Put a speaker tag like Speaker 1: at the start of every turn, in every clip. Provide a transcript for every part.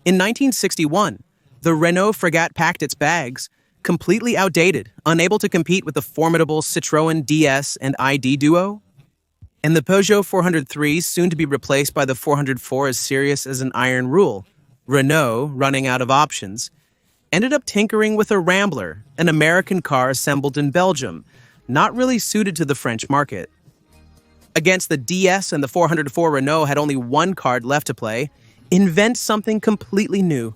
Speaker 1: In 1961, the Renault Frégate packed its bags, completely outdated, unable to compete with the formidable Citroën DS and ID duo. And the Peugeot 403, soon to be replaced by the 404 as serious as an iron rule, Renault, running out of options, ended up tinkering with a Rambler, an American car assembled in Belgium, not really suited to the French market. Against the DS and the 404, Renault had only one card left to play: invent something completely new.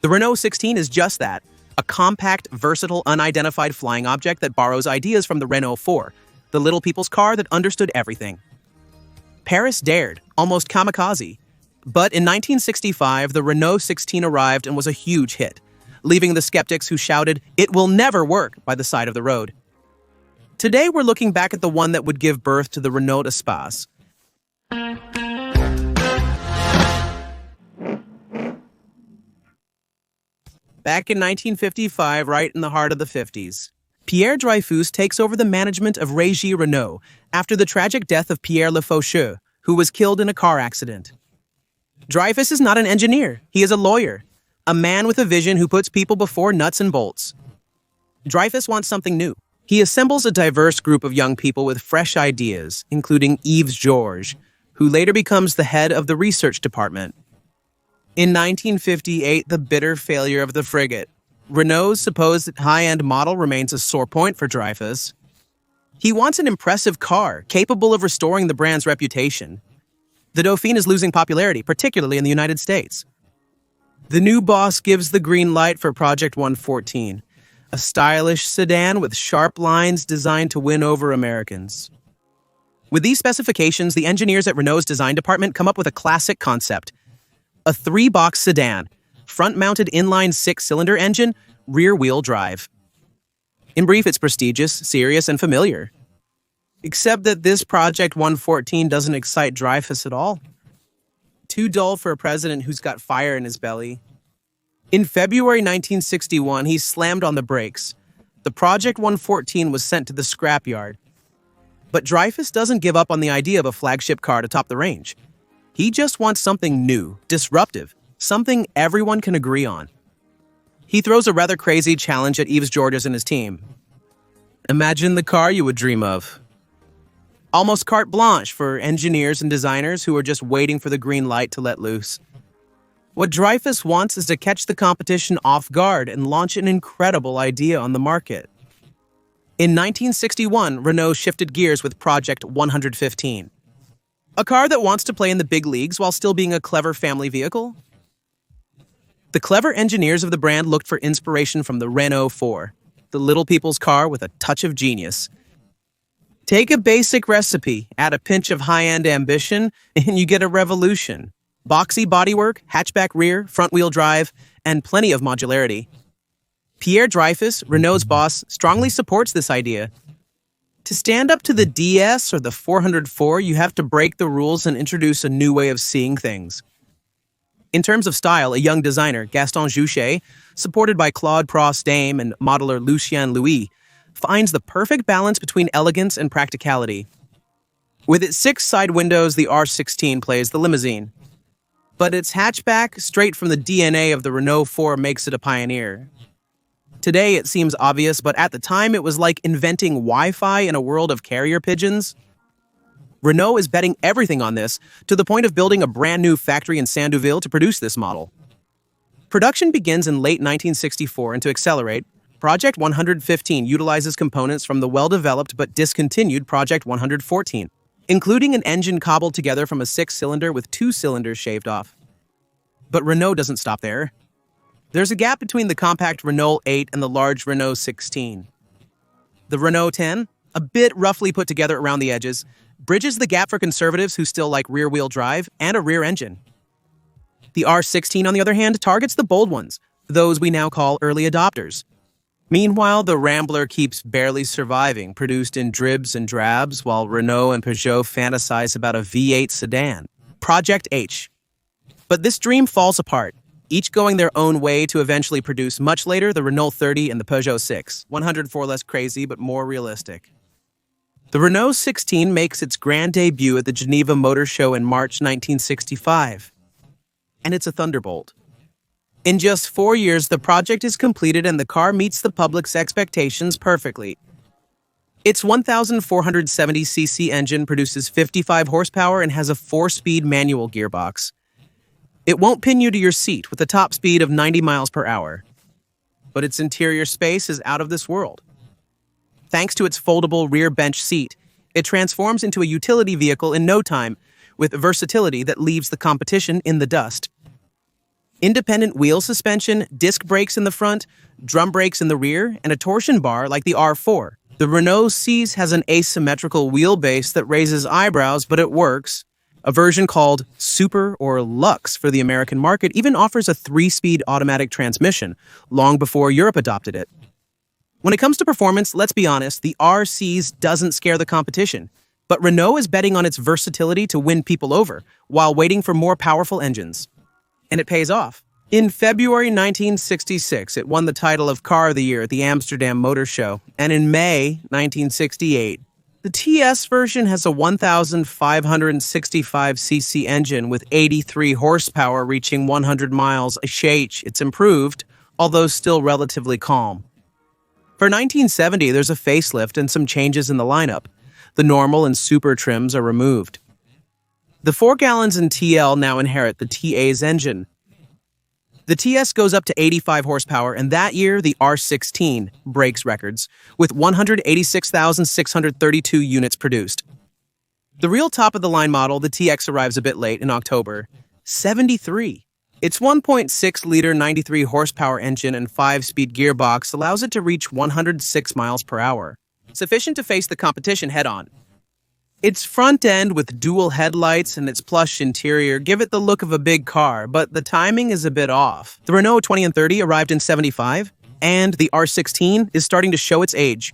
Speaker 1: The Renault 16 is just that, a compact, versatile, unidentified flying object that borrows ideas from the Renault 4, the little people's car that understood everything. Paris dared, almost kamikaze. But in 1965, the Renault 16 arrived and was a huge hit, leaving the skeptics who shouted, "It will never work," by the side of the road. Today, we're looking back at the one that would give birth to the Renault Espace. Back in 1955, right in the heart of the 50s, Pierre Dreyfus takes over the management of Régie Renault after the tragic death of Pierre Le Faucheux, who was killed in a car accident. Dreyfus is not an engineer, he is a lawyer, a man with a vision who puts people before nuts and bolts. Dreyfus wants something new. He assembles a diverse group of young people with fresh ideas, including Yves Georges, who later becomes the head of the research department. In 1958, the bitter failure of the frigate, Renault's supposed high-end model, remains a sore point for Dreyfus. He wants an impressive car, capable of restoring the brand's reputation. The Dauphine is losing popularity, particularly in the United States. The new boss gives the green light for Project 114, a stylish sedan with sharp lines designed to win over Americans. With these specifications, the engineers at Renault's design department come up with a classic concept: a three-box sedan, front-mounted inline six-cylinder engine, rear-wheel drive. In brief, it's prestigious, serious, and familiar. Except that this Project 114 doesn't excite Dreyfus at all. Too dull for a president who's got fire in his belly. In February 1961, he slammed on the brakes. The Project 114 was sent to the scrapyard. But Dreyfus doesn't give up on the idea of a flagship car to top the range. He just wants something new, disruptive, something everyone can agree on. He throws a rather crazy challenge at Yves Georges and his team. Imagine the car you would dream of. Almost carte blanche for engineers and designers who are just waiting for the green light to let loose. What Dreyfus wants is to catch the competition off guard and launch an incredible idea on the market. In 1961, Renault shifted gears with Project 115. A car that wants to play in the big leagues while still being a clever family vehicle? The clever engineers of the brand looked for inspiration from the Renault 4, the little people's car with a touch of genius. Take a basic recipe, add a pinch of high-end ambition, and you get a revolution. Boxy bodywork, hatchback rear, front-wheel drive, and plenty of modularity. Pierre Dreyfus, Renault's boss, strongly supports this idea. To stand up to the DS or the 404, you have to break the rules and introduce a new way of seeing things. In terms of style, a young designer, Gaston Juchet, supported by Claude Prost-Dame and modeler Lucien Louis, finds the perfect balance between elegance and practicality. With its 6 side windows, the R16 plays the limousine. But its hatchback, straight from the DNA of the Renault 4, makes it a pioneer. Today, it seems obvious, but at the time, it was like inventing Wi-Fi in a world of carrier pigeons. Renault is betting everything on this, to the point of building a brand new factory in Sandouville to produce this model. Production begins in late 1964, and to accelerate, Project 115 utilizes components from the well-developed but discontinued Project 114, including an engine cobbled together from a 6-cylinder with 2 cylinders shaved off. But Renault doesn't stop there. There's a gap between the compact Renault 8 and the large Renault 16. The Renault 10, a bit roughly put together around the edges, bridges the gap for conservatives who still like rear-wheel drive and a rear engine. The R16, on the other hand, targets the bold ones, those we now call early adopters. Meanwhile, the Rambler keeps barely surviving, produced in dribs and drabs, while Renault and Peugeot fantasize about a V8 sedan, Project H. But this dream falls apart, each going their own way to eventually produce, much later, the Renault 30 and the Peugeot 6, 104 less crazy but more realistic. The Renault 16 makes its grand debut at the Geneva Motor Show in March 1965. And it's a thunderbolt. In just 4 years, the project is completed and the car meets the public's expectations perfectly. Its 1,470cc engine produces 55 horsepower and has a 4-speed manual gearbox. It won't pin you to your seat with a top speed of 90 miles per hour. But its interior space is out of this world. Thanks to its foldable rear bench seat, it transforms into a utility vehicle in no time, with versatility that leaves the competition in the dust. Independent wheel suspension, disc brakes in the front, drum brakes in the rear, and a torsion bar like the R4. The Renault Cease has an asymmetrical wheelbase that raises eyebrows, but it works. A version called Super or Luxe for the American market even offers a 3-speed automatic transmission, long before Europe adopted it. When it comes to performance, let's be honest, the R Cease doesn't scare the competition. But Renault is betting on its versatility to win people over, while waiting for more powerful engines. And it pays off. In February 1966, it won the title of Car of the Year at the Amsterdam Motor Show, and in May 1968, the TS version has a 1,565cc engine with 83 horsepower reaching 100 miles. It's improved, although still relatively calm. For 1970, there's a facelift and some changes in the lineup. The normal and super trims are removed. The 4 gallons in TL now inherit the TA's engine. The TS goes up to 85 horsepower, and that year, the R16 breaks records, with 186,632 units produced. The real top-of-the-line model, the TX, arrives a bit late in October. 73. Its 1.6-liter 93-horsepower engine and 5-speed gearbox allows it to reach 106 miles per hour, sufficient to face the competition head-on. Its front end with dual headlights and its plush interior give it the look of a big car, but the timing is a bit off. The Renault 20 and 30 arrived in 75, and the R16 is starting to show its age.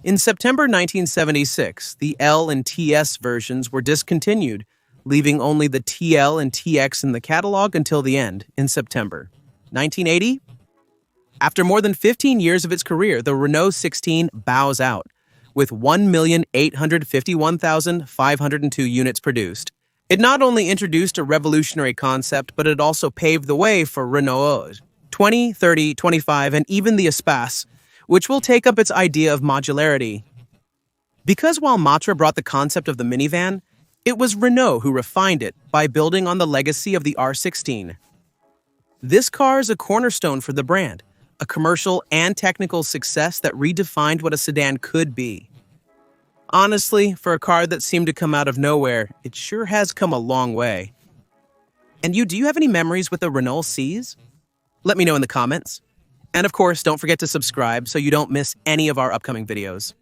Speaker 1: In September 1976, the L and TS versions were discontinued, leaving only the TL and TX in the catalog until the end, in September. 1980? After more than 15 years of its career, the Renault 16 bows out, with 1,851,502 units produced. It not only introduced a revolutionary concept, but it also paved the way for Renault 20, 30, 25, and even the Espace, which will take up its idea of modularity. Because while Matra brought the concept of the minivan, it was Renault who refined it by building on the legacy of the R16. This car is a cornerstone for the brand, a commercial and technical success that redefined what a sedan could be. Honestly, for a car that seemed to come out of nowhere, it sure has come a long way. And do you have any memories with the Renault Cease? Let me know in the comments. And of course, don't forget to subscribe so you don't miss any of our upcoming videos.